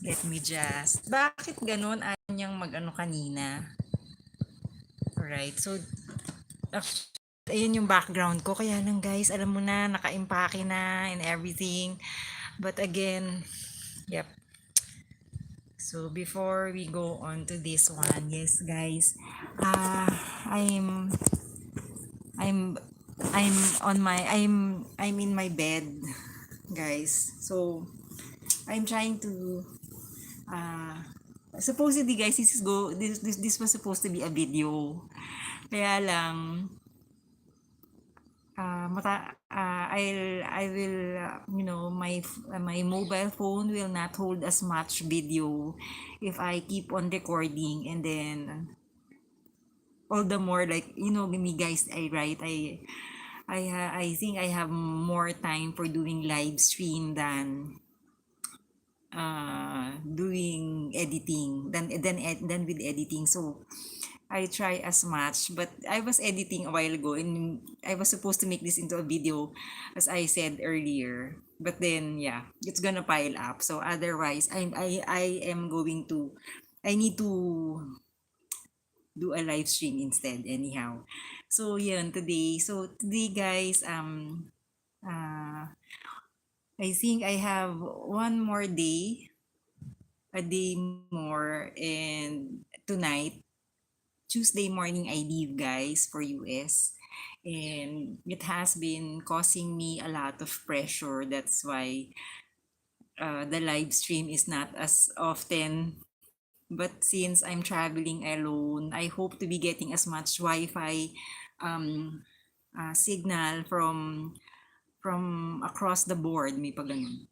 Let me just... Bakit ganun? Ayaw niyang mag-ano kanina. Alright, so... Ayun yung background ko. Kaya lang guys, alam mo na, naka-impake na and everything. But again, yep. So before we go on to this one, yes guys, uh, I'm I'm I'm on my I'm in my bed, guys. So I'm trying to uh supposedly guys, this was supposed to be a video. Kaya lang I will my mobile phone will not hold as much video if I keep on recording, and then all the more, like, me guys, I think I have more time for doing live stream than doing editing than with editing. So I try as much, but I was editing a while ago and I was supposed to make this into a video, as I said earlier. But then yeah, it's gonna pile up. So otherwise, I am going to I need to do a live stream instead anyhow. So yun, today guys, uh I think I have one more day, a day more, and tonight, Tuesday morning, I leave guys for US, and it has been causing me a lot of pressure. That's why the live stream is not as often. But since I'm traveling alone, I hope to be getting as much Wi-Fi um, signal from across the board. May pa ganun.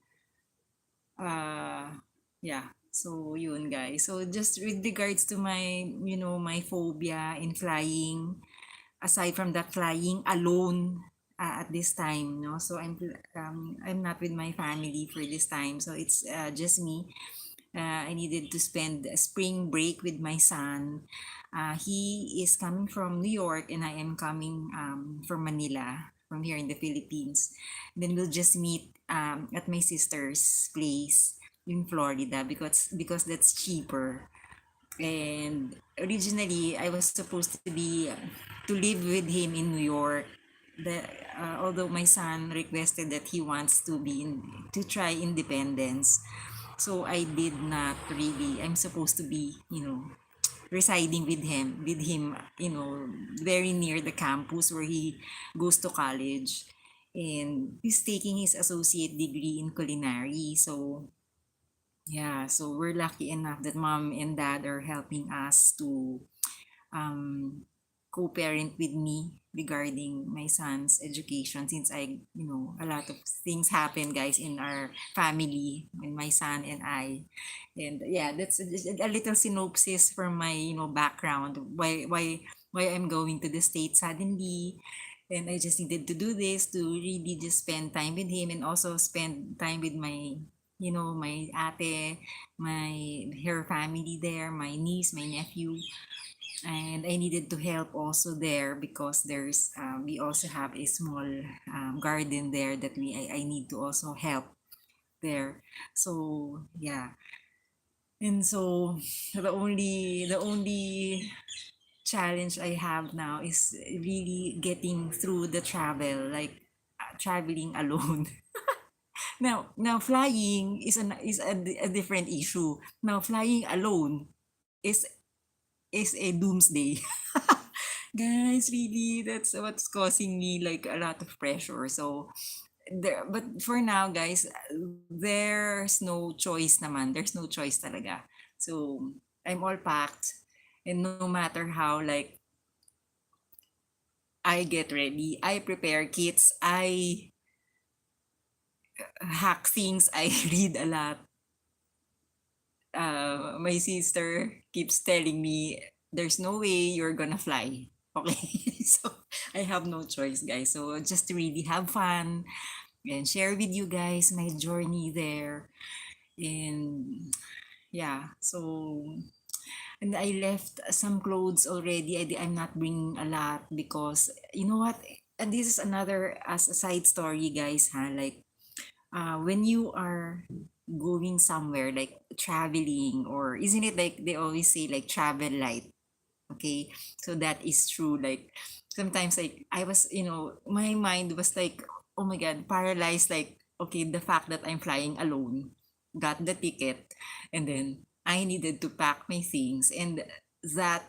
Yeah. So yun guys. So just with regards to my phobia in flying, aside from that, flying alone at this time, no. So I'm not with my family for this time. So it's just me. I needed to spend a spring break with my son. He is coming from New York and I am coming from Manila, from here in the Philippines. Then we'll just meet at my sister's place in Florida, because that's cheaper. And originally, I was supposed to be to live with him in New York. The, although my son requested that he wants to try independence, so I did not really. I'm supposed to be, residing with him, very near the campus where he goes to college, and he's taking his associate degree in culinary. So yeah, so we're lucky enough that mom and dad are helping us to um, co-parent with me regarding my son's education, since a lot of things happen guys in our family, in my son and I. And yeah, that's a little synopsis from my background, why I'm going to the States suddenly. And I just needed to do this to really just spend time with him, and also spend time with my ate, her family there, my niece, my nephew. And I needed to help also there, because we also have a small garden there that I need to also help there. So yeah, and so the only challenge I have now is really getting through the travel, like traveling alone. Now flying is a different issue. Now flying alone is is a doomsday. Guys, really, that's what's causing me like a lot of pressure. So there, but for now, guys, there's no choice naman. There's no choice talaga. So I'm all packed, and no matter how, like, I get ready, I prepare kits, I hack things, I read a lot. My sister keeps telling me there's no way you're gonna fly. Okay, so I have no choice, guys. So just to really have fun and share with you guys my journey there. And yeah, so, and I left some clothes already. I'm not bringing a lot, because you know what? And this is another, as a side story, guys. Like when you are going somewhere, like traveling, or isn't it like they always say like travel light? Okay, so that is true. Like sometimes, like I was, my mind was like, oh my god, paralyzed. Like, okay, the fact that I'm flying alone, got the ticket, and then I needed to pack my things, and that,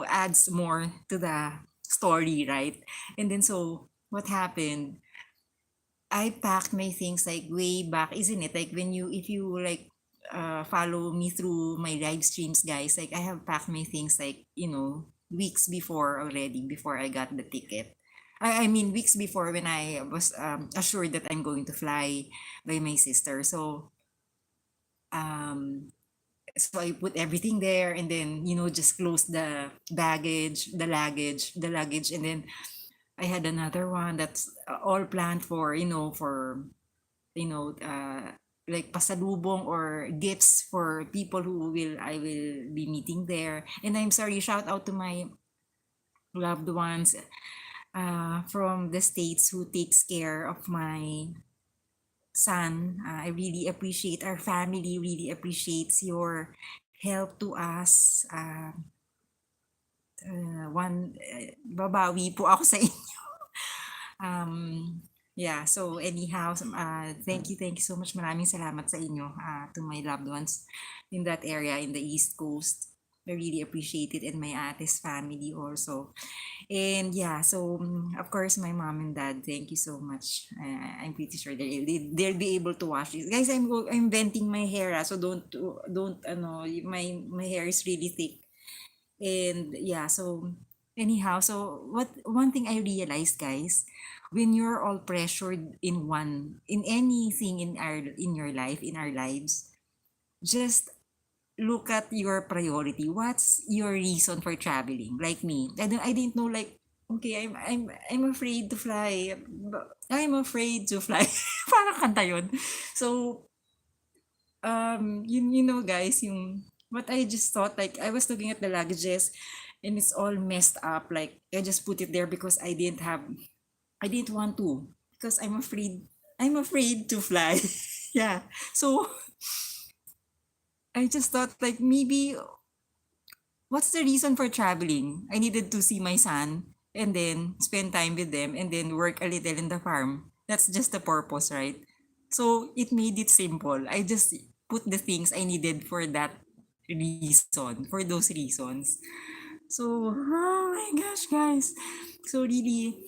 adds more to the story, right? And then so what happened, I packed my things like way back, isn't it? Like when you, if you like follow me through my live streams, guys, like I have packed my things like, weeks before already, before I got the ticket. I mean, weeks before, when I was assured that I'm going to fly by my sister. Um, so I put everything there, and then, just close the luggage, and then I had another one that's all planned for, you know, uh, like pasalubong or gifts for people who will I will be meeting there. And I'm sorry, shout out to my loved ones from the States who takes care of my son. I really appreciate, our family really appreciates your help to us. Babawi po ako sa yeah, so anyhow, thank you so much. Maraming salamat sa inyo, to my loved ones in that area in the East Coast. I really appreciate it, and my ate's family also. And yeah, so of course, my mom and dad, thank you so much. I'm pretty sure they'll be able to watch this. Guys, I'm venting my hair, so don't my hair is really thick. And yeah, so anyhow, so what one thing I realized, guys, when you're all pressured in anything in your life, in our lives, just look at your priority. What's your reason for traveling? Like me, I didn't know, like, okay, I'm afraid to fly. I'm afraid to fly. Parang kanta yun. So guys, yung what I just thought, like I was looking at the luggages, and it's all messed up. Like I just put it there because I didn't want to, because I'm afraid to fly. Yeah. So I just thought, like, maybe what's the reason for traveling? I needed to see my son, and then spend time with them, and then work a little in the farm. That's just the purpose, right? So it made it simple. I just put the things I needed for that reason, for those reasons. So, oh my gosh, guys. So really,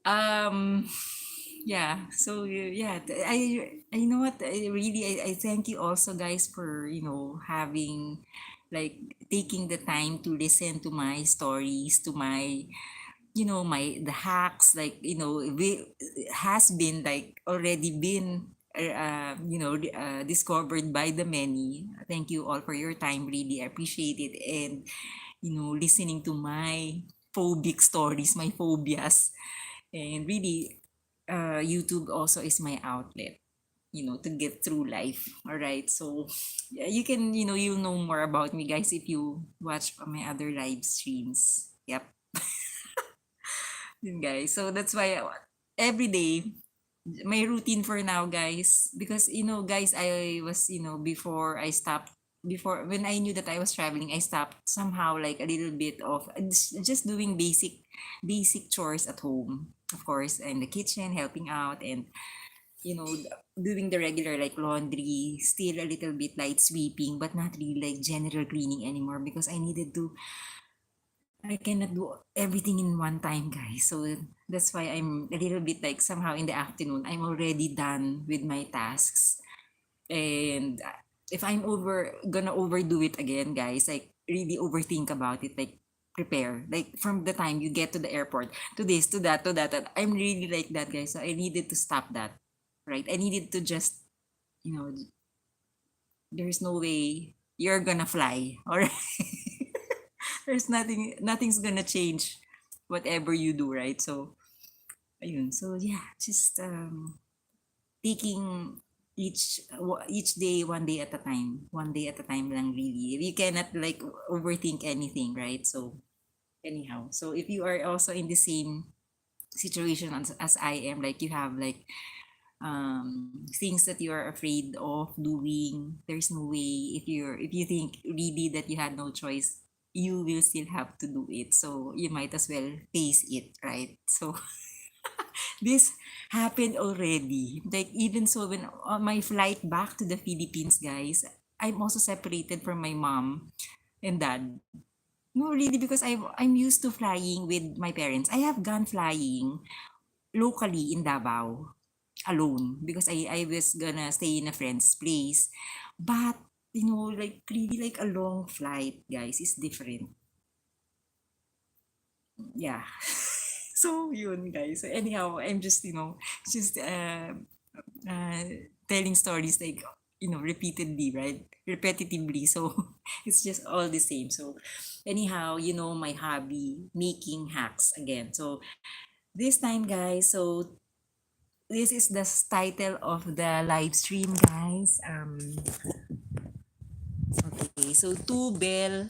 um, yeah. So yeah, I know what, I thank you also, guys, for having, like, taking the time to listen to my stories, to my, the hacks, like, has been, like, already been discovered by the many. Thank you all for your time, really appreciate it. And listening to my phobic stories, my phobias. And really, YouTube also is my outlet, to get through life. All right. So yeah, you can, you'll know more about me, guys, if you watch my other live streams. Yep. Yun, guys. So that's why, every day, my routine for now, guys, because, guys, I was, before I stopped, before, when I knew that I was traveling, I stopped somehow, like a little bit of just doing basic chores at home. Of course, in the kitchen, helping out, and you know doing the regular, like laundry, still a little bit light sweeping, but not really like general cleaning anymore, because I cannot do everything in one time, guys. So that's why I'm a little bit, like, somehow in the afternoon, I'm already done with my tasks. And if I'm gonna overdo it again, guys, like really overthink about it, like prepare, like from the time you get to the airport, to this, to that, to that, I'm really like that, guys. So I needed to stop that, right? I needed to just, you know, there's no way you're gonna fly, all right? There's nothing's gonna change whatever you do, right? So ayun. So yeah, just taking each day, one day at a time, one day at a time lang, really. You cannot, like, overthink anything, right? So anyhow, so if you are also in the same situation as I am, like you have, like, things that you are afraid of doing. There's no way, if you think really that you had no choice, you will still have to do it. So you might as well face it, right? So this happened already. Like even so, when on my flight back to the Philippines, guys, I'm also separated from my mom and dad. No, really, because I'm used to flying with my parents. I have gone flying locally in Davao alone because I was gonna stay in a friend's place. But like really like a long flight, guys, is different. Yeah. So yun, guys. So anyhow, I'm just just uh telling stories like repeatedly, right? Repetitively. So it's just all the same. So anyhow, my hobby, making hacks again. So this time, guys, so this is the title of the live stream, guys. Okay, so two bell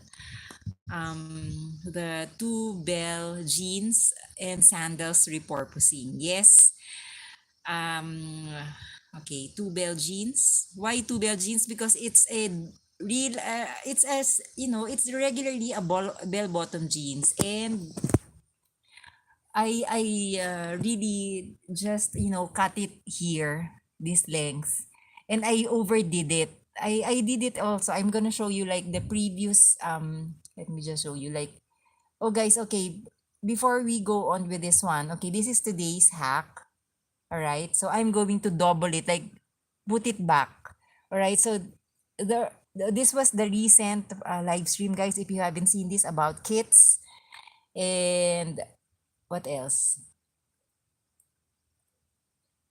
jeans and sandals repurposing. Yes. Um, okay, two bell jeans. Why two bell jeans? Because it's a real, it's as, it's regularly a bell bottom jeans. And I really just cut it here this length, and I overdid it. I did it also. I'm gonna show you like the previous let me just show you like, oh guys, okay, before we go on with this one, okay, this is today's hack. All right, so I'm going to double it, like put it back. All right, so this was the recent live stream, guys, if you haven't seen this, about kits. And what else?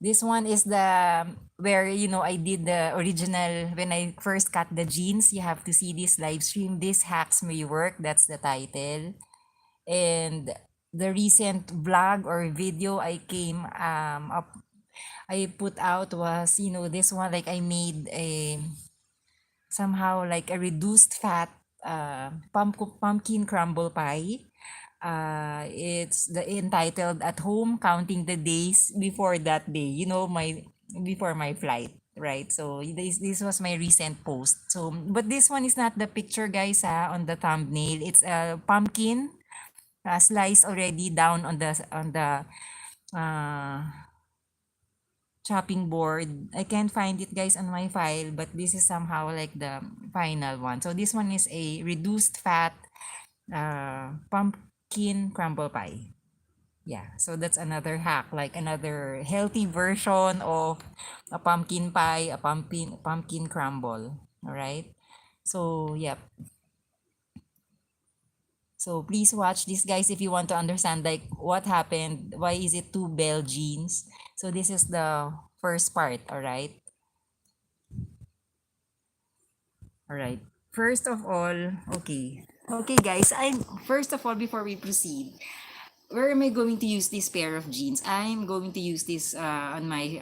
This one is the where I did the original when I first cut the jeans. You have to see this live stream. This hacks may work. That's the title. And the recent vlog or video I came up I put out was this one, like I made a somehow like a reduced fat pumpkin crumble pie. It's the entitled "At Home, Counting the Days Before That Day." My before my flight, right? So this was my recent post. So, but this one is not the picture, guys. On the thumbnail, it's a pumpkin sliced already down on the uh, chopping board. I can't find it, guys, on my file, but this is somehow like the final one. So this one is a reduced fat pumpkin crumble pie. Yeah, so that's another hack, like another healthy version of a pumpkin pie, a pumpkin crumble. All right. So, yep. So please watch this, guys, if you want to understand like what happened, why is it two bell jeans. So this is the first part, all right? All right. First of all, okay. Okay, guys, I'm first of all, before we proceed, where am I going to use this pair of jeans? I'm going to use this on my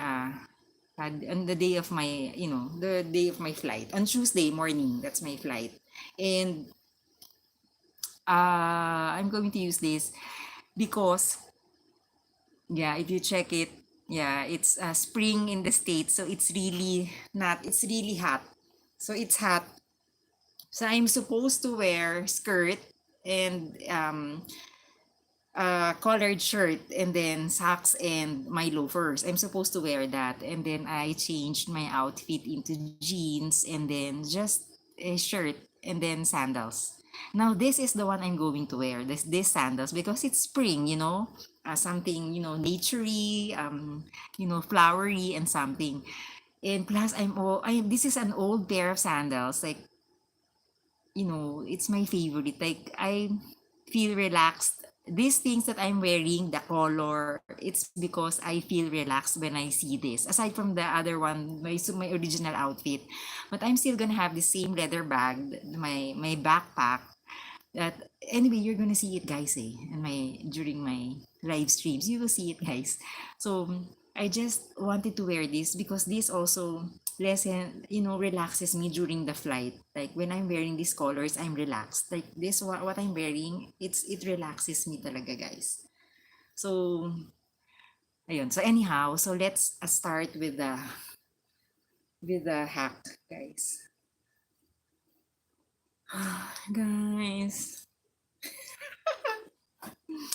on the day of my, the day of my flight. On Tuesday morning, that's my flight. And I'm going to use this because yeah, if you check it, yeah, it's spring in the States, so it's really not, it's really hot. So it's hot. So I'm supposed to wear skirt and collared shirt and then socks and my loafers. I'm supposed to wear that. And then I changed my outfit into jeans and then just a shirt and then sandals. Now this is the one I'm going to wear. This sandals because it's spring, something, naturey, flowery and something. And plus this is an old pair of sandals. Like, it's my favorite. Like I feel relaxed. These things that I'm wearing, the color, it's because I feel relaxed when I see this. Aside from the other one, my original outfit, but I'm still gonna have the same leather bag, my backpack. That anyway, you're gonna see it, guys. And during my live streams, you will see it, guys. So I just wanted to wear this because this also relaxes me during the flight. Like when I'm wearing these colors, I'm relaxed. Like this, what I'm wearing, it relaxes me talaga, guys. So Ayun. So anyhow, so let's start with the hack, guys. Guys.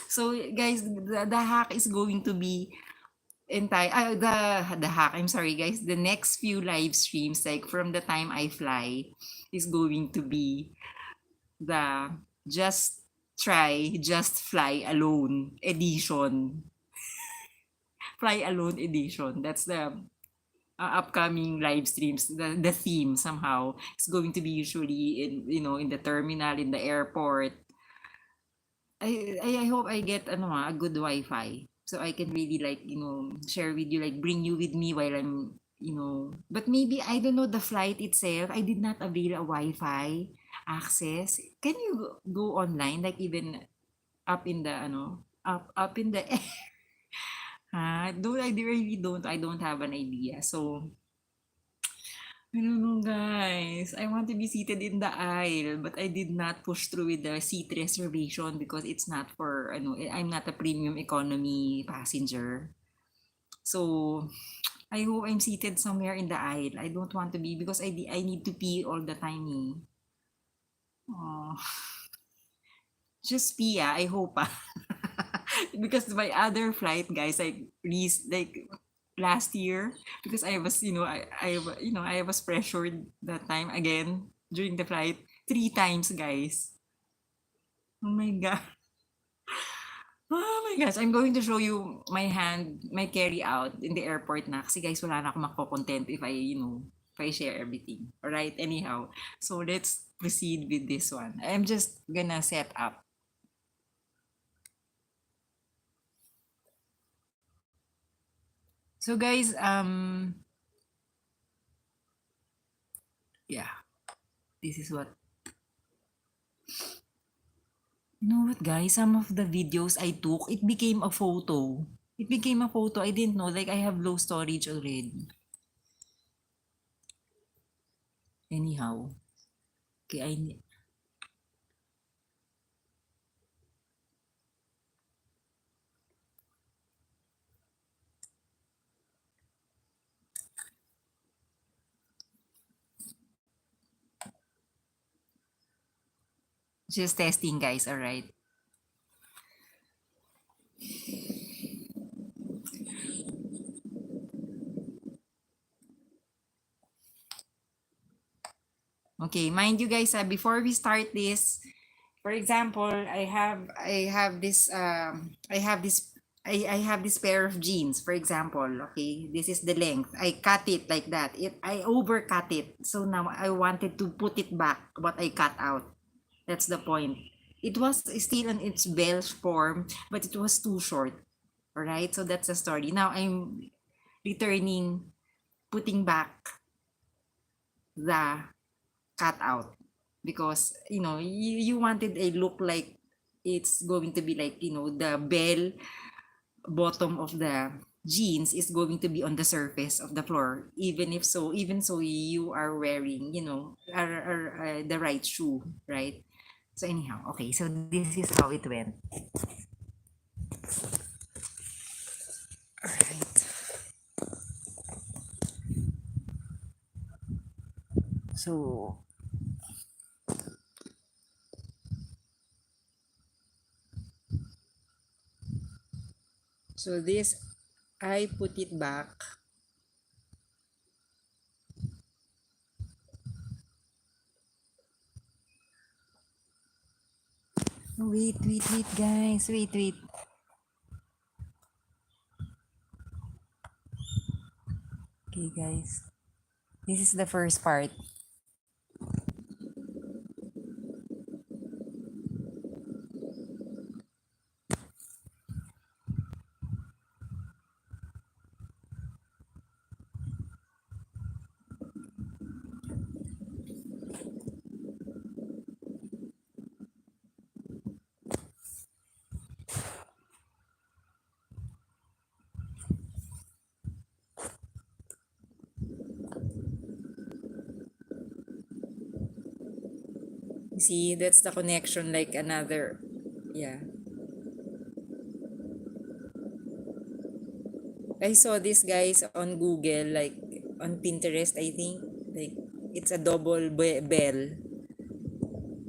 So guys, the hack is going to be entire the hack. I'm sorry guys. The next few live streams, like from the time I fly, is going to be the just just fly alone edition. Fly alone edition. That's the upcoming live streams. The theme somehow is going to be usually in in the terminal, in the airport. I hope I get a good Wi-Fi so I can really like share with you, like bring you with me while I'm but maybe I don't know the flight itself. I did not avail a Wi-Fi access. Can you go online, like even up in the up in the air? Don't I really don't, I don't have an idea. So I don't know, guys. I want to be seated in the aisle, but I did not push through with the seat reservation because it's not for I'm not a premium economy passenger. So I hope I'm seated somewhere in the aisle. I don't want to be because I need to pee all the time. Eh. Oh, just pee, I hope. Because my other flight, guys, like last year, because I was, I was pressured that time again during the flight 3 times, guys. Oh my god. Oh my gosh, I'm going to show you my carry out in the airport na. Kasi guys, wala na akong mako-content if if I share everything. Alright, anyhow. So let's proceed with this one. I'm just gonna set up. So guys, yeah, this is what. You know what, guys? Some of the videos I took, it became a photo. It became a photo. I didn't know. Like, I have low storage already. Anyhow. Okay, just testing, guys. All right. Okay, mind you, guys, before we start this, for example, I have this pair of jeans, for example. Okay, this is the length. I cut it like that. I overcut it. So now I wanted to put it back what I cut out. That's the point. It was still in its bell form, but it was too short. All right, so that's the story. Now I'm returning, putting back the cutout because you wanted a look like it's going to be like the bell bottom of the jeans is going to be on the surface of the floor, even so you are wearing the right shoe, right? So anyhow, okay, so this is how it went. All right. So this, I put it back. Wait, guys. Wait. Okay, guys. This is the first part. See, that's the connection, like another. Yeah. I saw this guys on Google, like on Pinterest, I think. Like it's a double bell.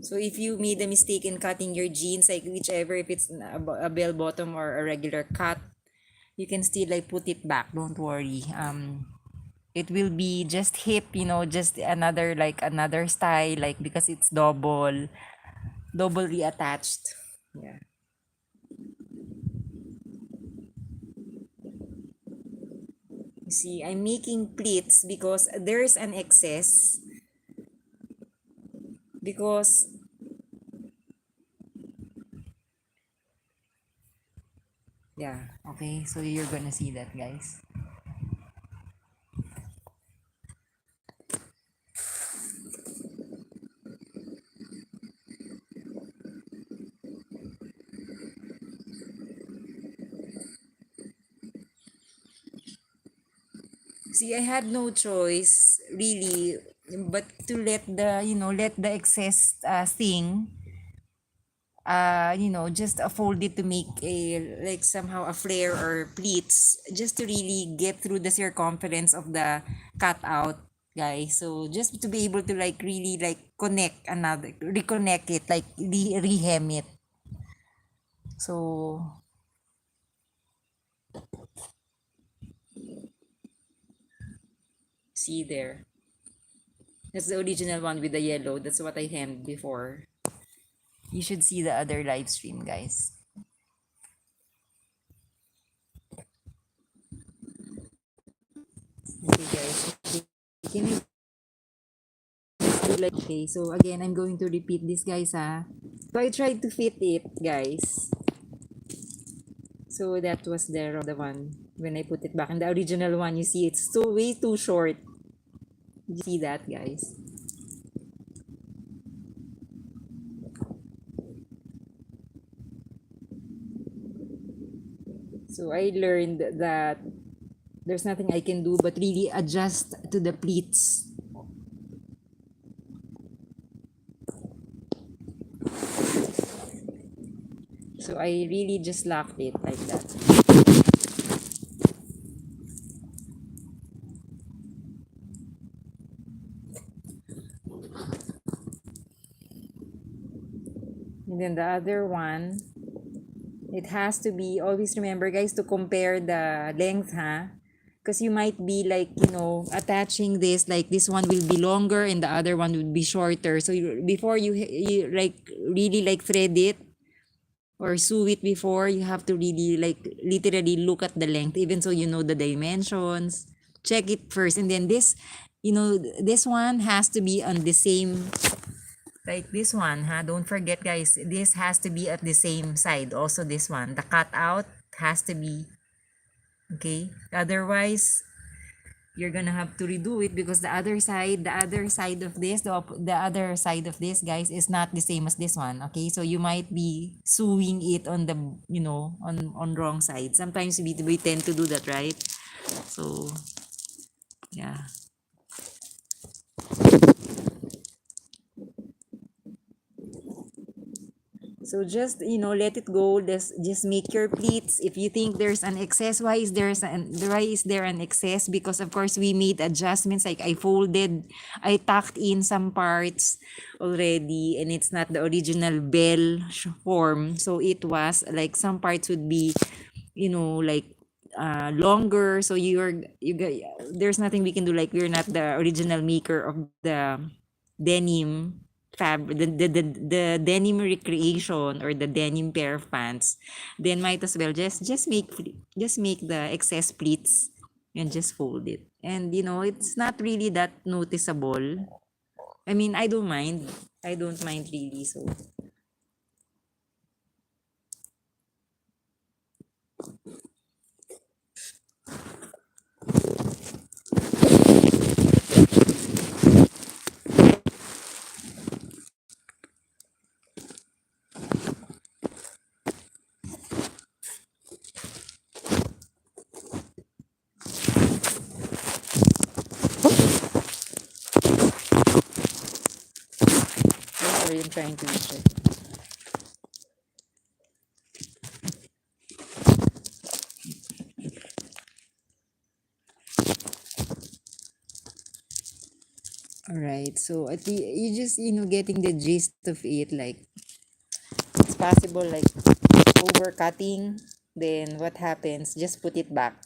So if you made a mistake in cutting your jeans, like whichever, if it's a bell bottom or a regular cut, you can still like put it back. Don't worry. It will be just hip, just another like another style, like because it's double reattached. Yeah. You see, I'm making pleats because there's an excess. Because yeah, okay. So you're gonna see that, guys. See, I had no choice really, but to let the excess thing, just fold it to make a like somehow a flare or pleats, just to really get through the circumference of the cutout, guys. So just to be able to like really like reconnect it, like rehem it. So see there. That's the original one with the yellow. That's what I hemmed before. You should see the other live stream, guys. Okay, guys. Okay. Can you just do like okay? So again, I'm going to repeat this, guys. So I tried to fit it, guys. So that was the one when I put it back. And the original one, you see, it's so way too short. You see that, guys? So I learned that there's nothing I can do but really adjust to the pleats. So I really just locked it like that. And then the other one, it has to be, always remember, guys, to compare the length, because you might be like, attaching this, like this one will be longer and the other one would be shorter. So before you like really like thread it or sew it, before you have to really like literally look at the length, even so you know the dimensions. Check it first, and then this one has to be on the same, like this one, don't forget, guys, this has to be at the same side. Also this one, the cutout has to be okay, otherwise you're gonna have to redo it, because the other side of this, the other side of this, guys, is not the same as this one. Okay, so you might be sewing it on the on wrong side. Sometimes we tend to do that, right? So yeah. So just let it go. Just make your pleats. If you think there's an excess, why is there an excess? Because of course we made adjustments. Like I tucked in some parts already, and it's not the original bell form. So it was like some parts would be, like longer. So there's nothing we can do. Like we're not the original maker of the denim the denim recreation or the denim pair of pants. Then might as well just make the excess pleats and just fold it. And it's not really that noticeable. I mean, I don't mind really. So sorry, I'm trying to reach it. All right. So at the, you just getting the gist of it. Like it's possible like overcutting. Then what happens? Just put it back.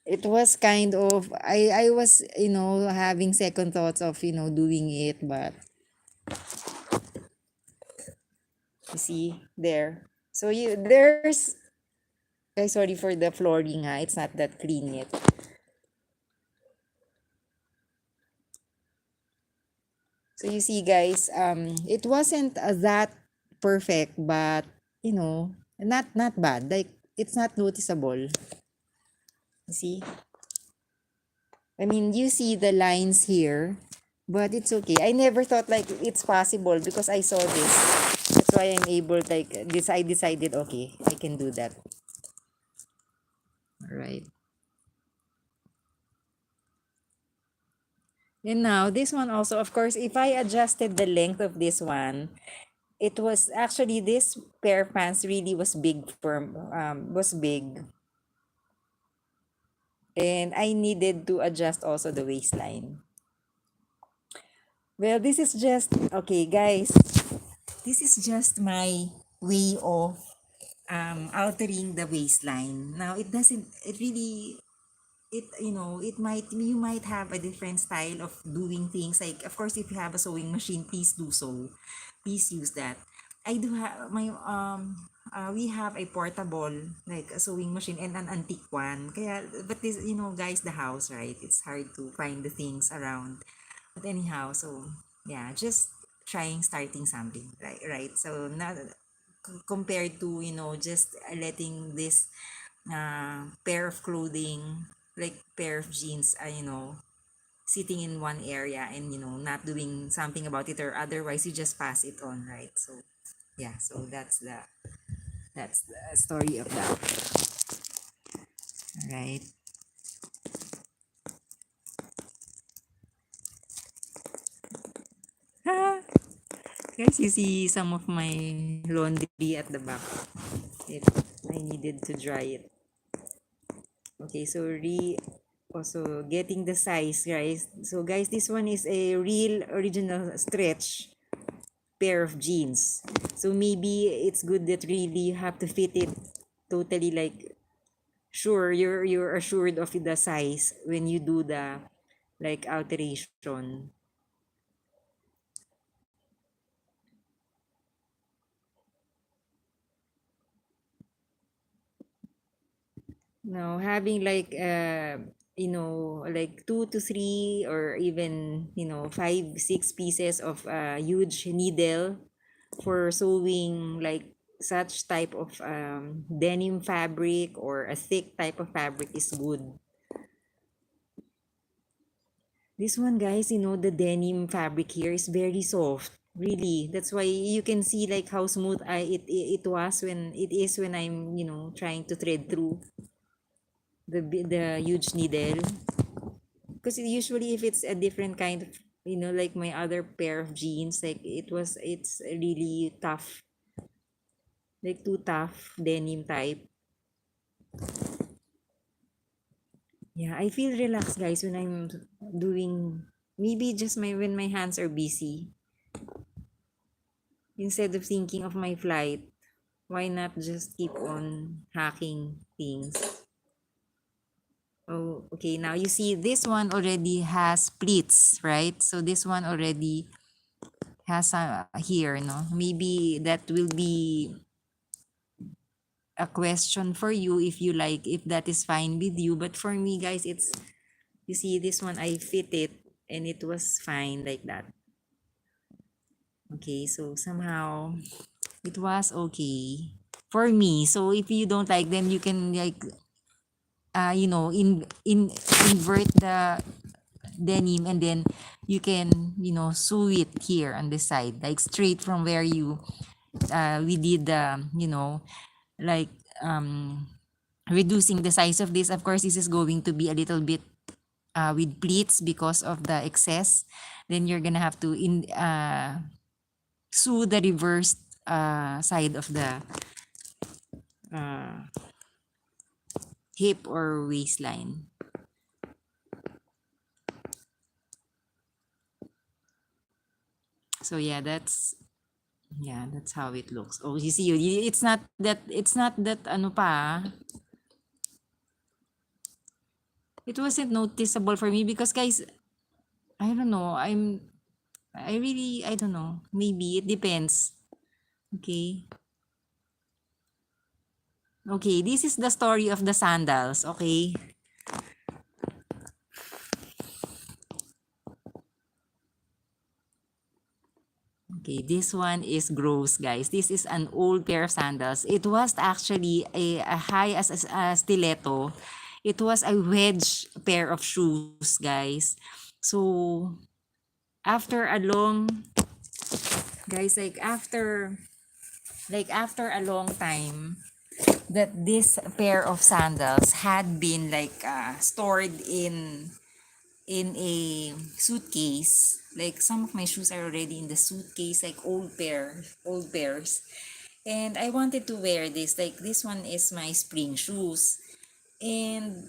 It was kind of I was having second thoughts of doing it, but you see there. So there's sorry for the flooring, ha. It's not that clean yet. So you see, guys, it wasn't that perfect, but not bad. Like it's not noticeable. You see, I mean, you see the lines here, but it's okay. I never thought like it's possible because I saw this. That's why I'm able like this. I decided okay, I can do that. All right. And now this one also, of course, if I adjusted the length of this one, it was actually this pair of pants really was big for was big, and I needed to adjust also the waistline. Well, this is just okay, guys. This is just my way of altering the waistline. Now it doesn't. It really. It might you might have a different style of doing things. Like of course, if you have a sewing machine, please do so. Please use that. I do have my we have a portable like a sewing machine and an antique one. Kaya but this guys, the house, right? It's hard to find the things around. But anyhow, so yeah, just trying starting something, right? So not compared to just letting this pair of clothing, like pair of jeans, sitting in one area and not doing something about it, or otherwise you just pass it on, right? So yeah, so that's the story of that, right? Guys, you see some of my laundry at the back. It I needed to dry it. Okay, so also getting the size, guys. So guys, this one is a real original stretch pair of jeans. So maybe it's good that really you have to fit it totally, like sure you're assured of the size when you do the like alteration. Now having like like two to three or even five six pieces of huge needle for sewing like such type of denim fabric or a thick type of fabric is good. This one, guys, the denim fabric here is very soft. Really, that's why you can see like how smooth it was when it is when I'm trying to thread through the huge needle. Because usually if it's a different kind of like my other pair of jeans, like it's really tough, like too tough denim type. Yeah, I feel relaxed, guys, when I'm doing maybe just my when my hands are busy. Instead of thinking of my flight, why not just keep on hacking things? Oh, okay. Now you see this one already has pleats, right? So this one already has here, no? Maybe that will be a question for you if you like, if that is fine with you. But for me, guys, it's, you see this one, I fit it and it was fine like that. Okay, so somehow it was okay for me. So if you don't like, then you can like in invert the denim, and then you can sew it here on the side, like straight from where you we did the like um reducing the size of this. Of course, this is going to be a little bit with pleats because of the excess. Then you're gonna have to sew the reverse side of the uh, hip or waistline. So that's how it looks. Oh, you see, it's not that ano pa. It wasn't noticeable for me because guys, I don't know. I don't know. Maybe it depends. Okay. Okay, this is the story of the sandals, okay? Okay, this one is gross, guys. This is an old pair of sandals. It was actually a high as a stiletto. It was a wedge pair of shoes, guys. So, after a long, guys, like after a long time, that this pair of sandals had been stored in a suitcase. Like some of my shoes are already in the suitcase, like old pairs. And I wanted to wear this. Like this one is my spring shoes. And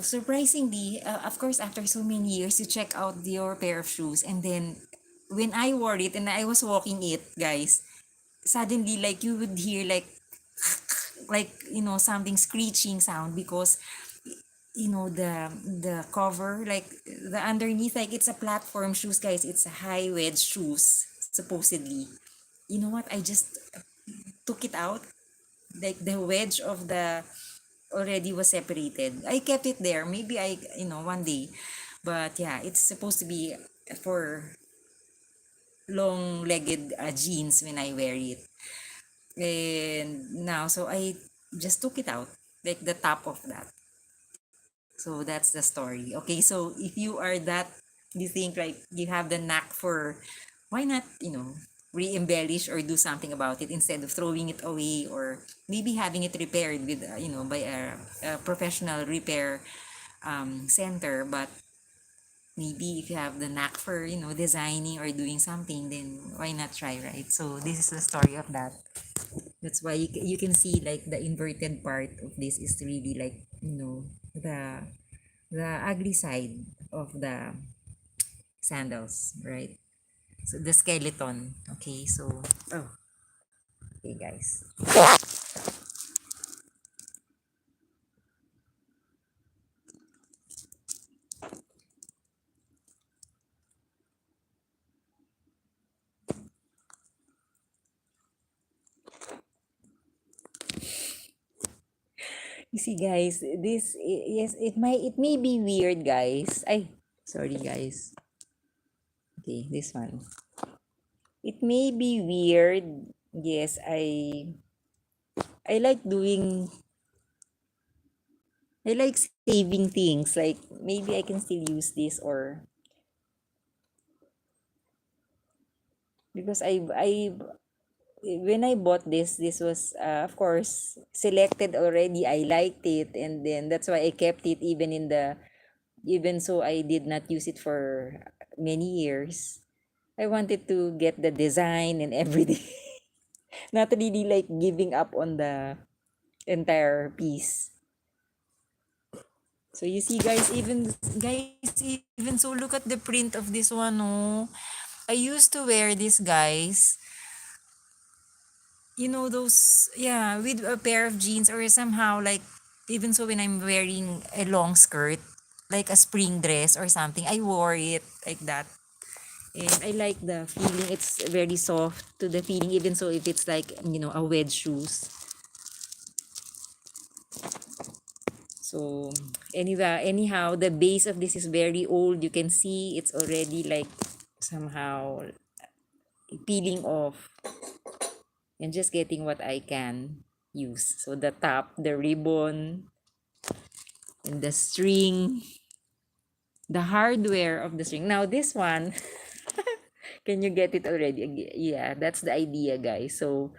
surprisingly, of course, after so many years, you check out your pair of shoes, and then when I wore it and I was walking it, guys, suddenly like you would hear something screeching sound because the cover, like the underneath, like it's a platform shoes, guys. It's a high wedge shoes, supposedly. You know what, I just took it out, like the wedge of the already was separated. I kept it there, maybe one day. But yeah, it's supposed to be for long legged jeans when I wear it. And now, so I just took it out, like the top of that. So that's the story. Okay, so if you are that, you think like you have the knack for, why not, re-embellish or do something about it instead of throwing it away, or maybe having it repaired with, by a professional repair center. But maybe if you have the knack for, designing or doing something, then why not try, right? So this is the story of that. That's why you can see like the inverted part of this is really like, the ugly side of the sandals, right? So the skeleton. Okay, so okay guys. You see guys, yes, it may be weird, guys. Ay, sorry guys. Okay, this one. It may be weird. Yes, I like doing I like saving things. Like maybe I can still use this, or because I when I bought this was of course selected already. I liked it, and then that's why I kept it even so I did not use it for many years. I wanted to get the design and everything. Not really like giving up on the entire piece. So you see guys, even so, look at the print of this one, oh. I used to wear this, guys. Those, yeah, with a pair of jeans, or somehow like, even so when I'm wearing a long skirt, like a spring dress or something, I wore it like that. And I like the feeling. It's very soft to the feeling, even so if it's like, a wedge shoes. So anyhow, the base of this is very old. You can see it's already like somehow peeling off, and just getting what I can use. So the top, the ribbon, and the string, the hardware of the string. Now this one, can you get it already? Yeah, that's the idea, guys. So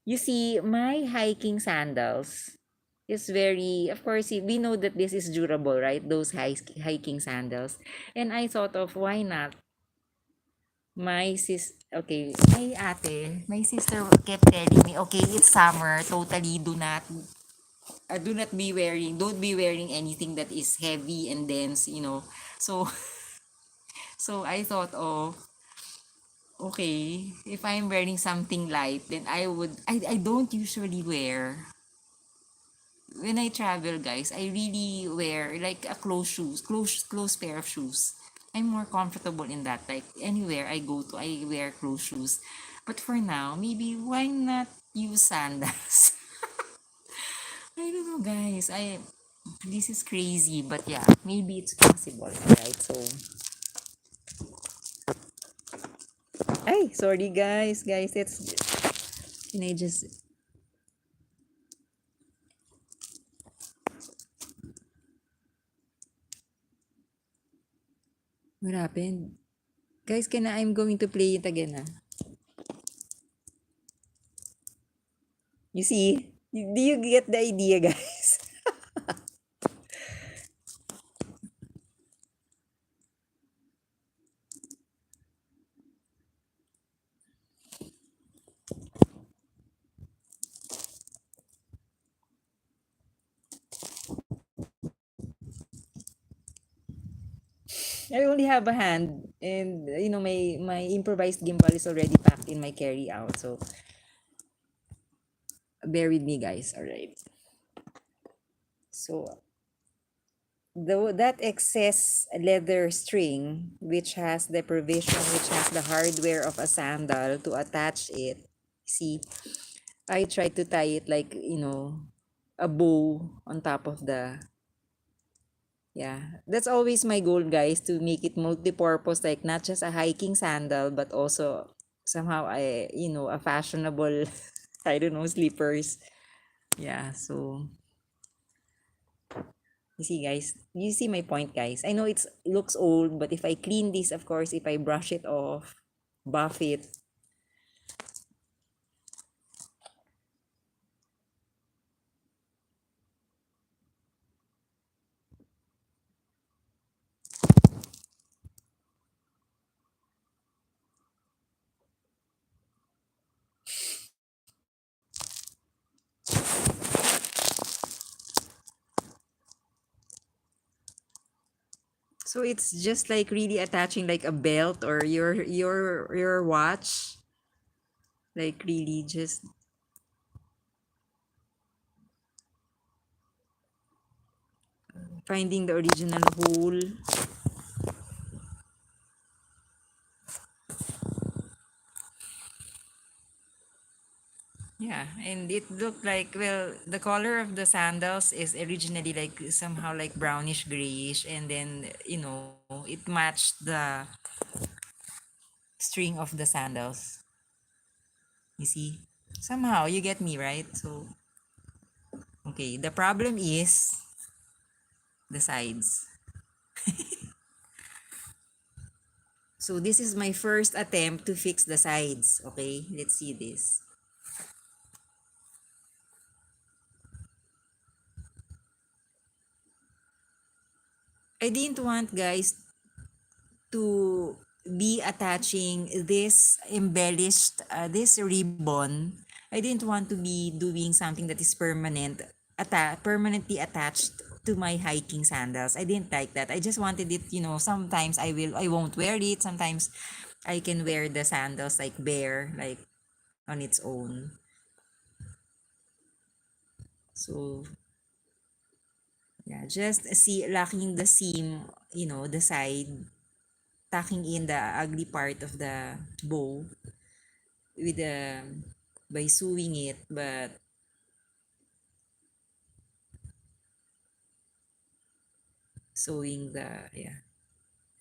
you see, my hiking sandals is very, of course, we know that this is durable, right? Those hiking sandals. And I thought of, why not? Okay, my sister kept telling me, okay, it's summer, totally don't be wearing anything that is heavy and dense. So So I thought, oh, okay, if I'm wearing something light, then I don't usually wear, when I travel, guys, I really wear like a close pair of shoes. I'm more comfortable in that. Like anywhere I go to, I wear close shoes. But for now, maybe why not use sandals? I don't know, guys. This is crazy, but yeah, maybe it's possible, right? So, ay, sorry, guys, it's, can I just, what happened? Guys, I'm going to play it again, ah. You see? Do you get the idea, guys? I only have a hand, and my improvised gimbal is already packed in my carry out. So bear with me, guys. All right. So that excess leather string, which has the provision, which has the hardware of a sandal to attach it. See, I try to tie it like, a bow on top of the, yeah. That's always my goal, guys, to make it multi-purpose, like not just a hiking sandal, but also somehow a fashionable, I don't know, slippers. Yeah, so you see, guys, you see my point, guys. I know it's looks old, but if I clean this, of course, if I brush it off, buff it. So it's just like really attaching like a belt or your watch, like really just finding the original hole. Yeah, and it looked like, well, the color of the sandals is originally like somehow like brownish grayish, and then it matched the string of the sandals. You see? Somehow you get me, right? So, okay, the problem is the sides. So this is my first attempt to fix the sides. Okay, let's see this. I didn't want, guys, to be attaching this embellished, this ribbon. I didn't want to be doing something that is permanently attached to my hiking sandals. I didn't like that. I just wanted it, sometimes I won't wear it. Sometimes I can wear the sandals like bare, like on its own. So yeah, just see locking the seam, the side, tucking in the ugly part of the bow with the by sewing it, but sewing the, yeah,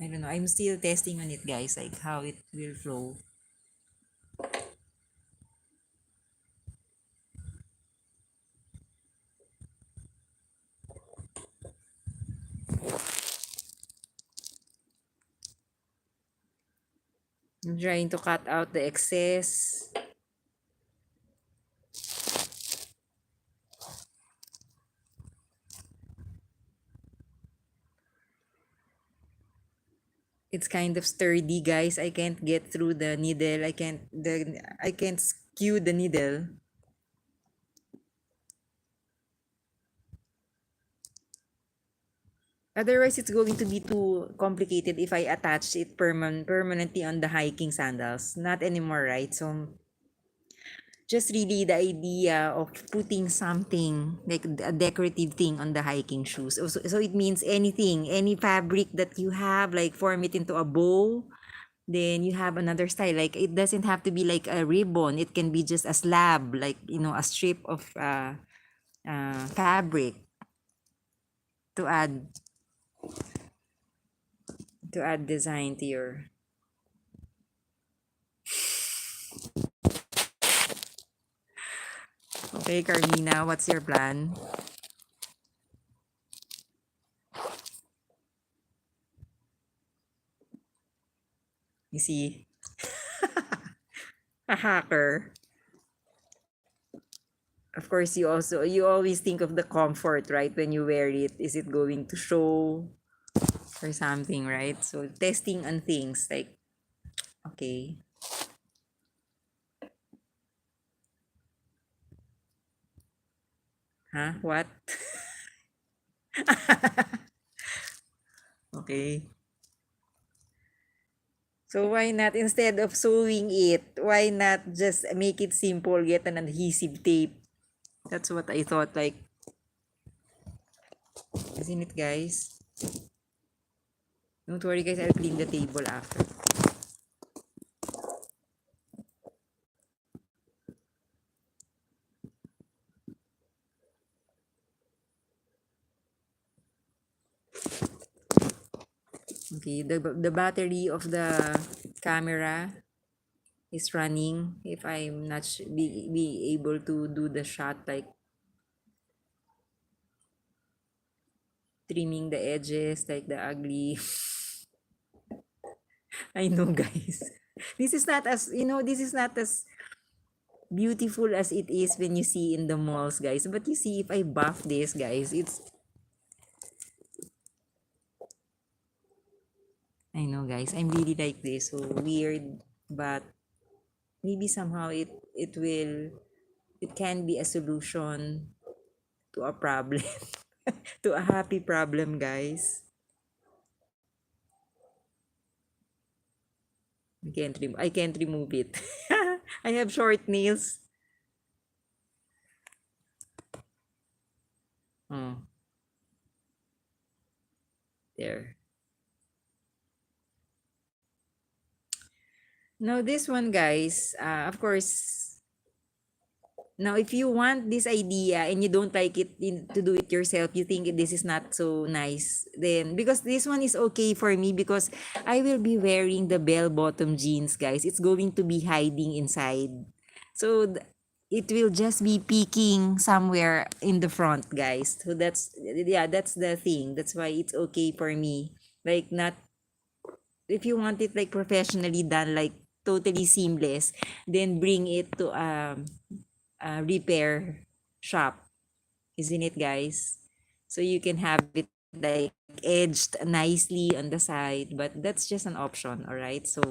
I don't know, I'm still testing on it, guys, like how it will flow. I'm trying to cut out the excess. It's kind of sturdy, guys. I can't get through the needle. I can't skew the needle. Otherwise, it's going to be too complicated if I attach it permanently on the hiking sandals. Not anymore, right? So just really the idea of putting something like a decorative thing on the hiking shoes. So it means anything, any fabric that you have, like form it into a bow. Then you have another style. Like it doesn't have to be like a ribbon. It can be just a slab, like a strip of fabric to add design to your. Okay, Carmina, what's your plan? You see, a hacker. Of course, you always think of the comfort, right? When you wear it, is it going to show or something, right? So testing on things like, okay, huh? What? Okay. So why not, instead of sewing it, why not just make it simple, get an adhesive tape? That's what I thought, like, isn't it, guys? Don't worry, guys, I'll clean the table after. Okay, the battery of the camera is running. If I'm not be able to do the shot, like trimming the edges, like the ugly. I know, guys. This is not as, this is not as beautiful as it is when you see in the malls, guys. But you see, if I buff this, guys, I know, guys, I'm really like this. So weird, but maybe somehow it can be a solution to a problem, to a happy problem, guys. I can't remove it. I have short nails. Oh, there. Now this one, guys, of course, now if you want this idea and you don't like it to do it yourself, you think this is not so nice, then because this one is okay for me because I will be wearing the bell bottom jeans, guys. It's going to be hiding inside. So it will just be peeking somewhere in the front, guys. So that's the thing. That's why it's okay for me. Like, not, if you want it like professionally done, like totally seamless, then bring it to a repair shop, isn't it, guys? So you can have it like edged nicely on the side, but that's just an option, all right? So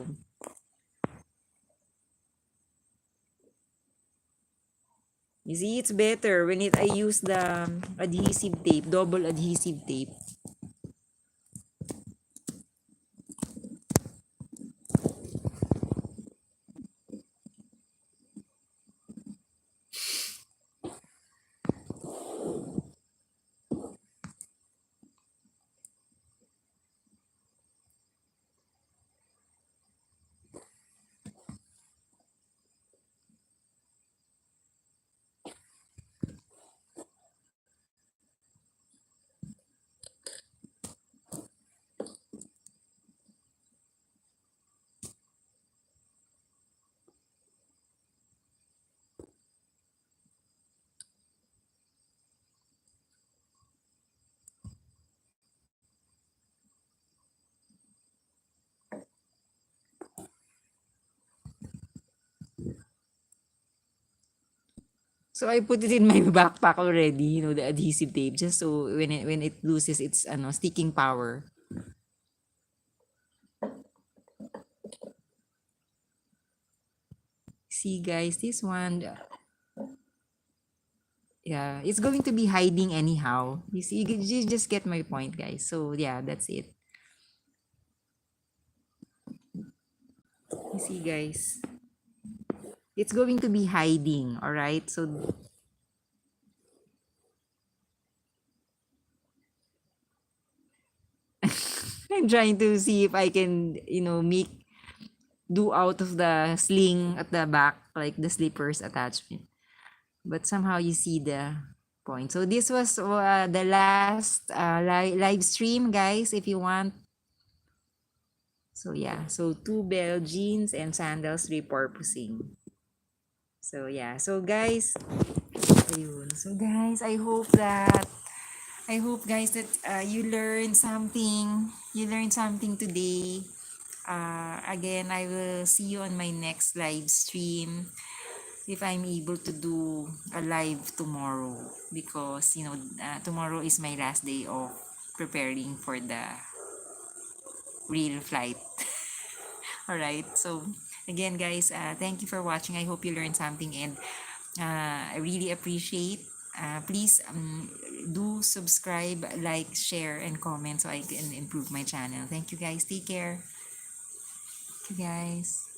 you see, it's better when I use the adhesive tape, double adhesive tape. So I put it in my backpack already, the adhesive tape, just so when it loses its sticking power. See, guys, this one, yeah, it's going to be hiding anyhow. You see, you just get my point, guys. So yeah, that's it. You see, guys, it's going to be hiding. All right. So I'm trying to see if I can, make do out of the sling at the back, like the slippers attachment. But somehow you see the point. So this was the last live stream, guys. If you want. So yeah, so two bell jeans and sandals repurposing. So yeah, so guys, ayun. So guys, I hope guys that you learned something. You learned something today. Again, I will see you on my next live stream if I'm able to do a live tomorrow, because tomorrow is my last day of preparing for the real flight. All right. So again, guys, thank you for watching. I hope you learned something, and I really appreciate. Please do subscribe, like, share, and comment so I can improve my channel. Thank you, guys. Take care. Thank you, guys.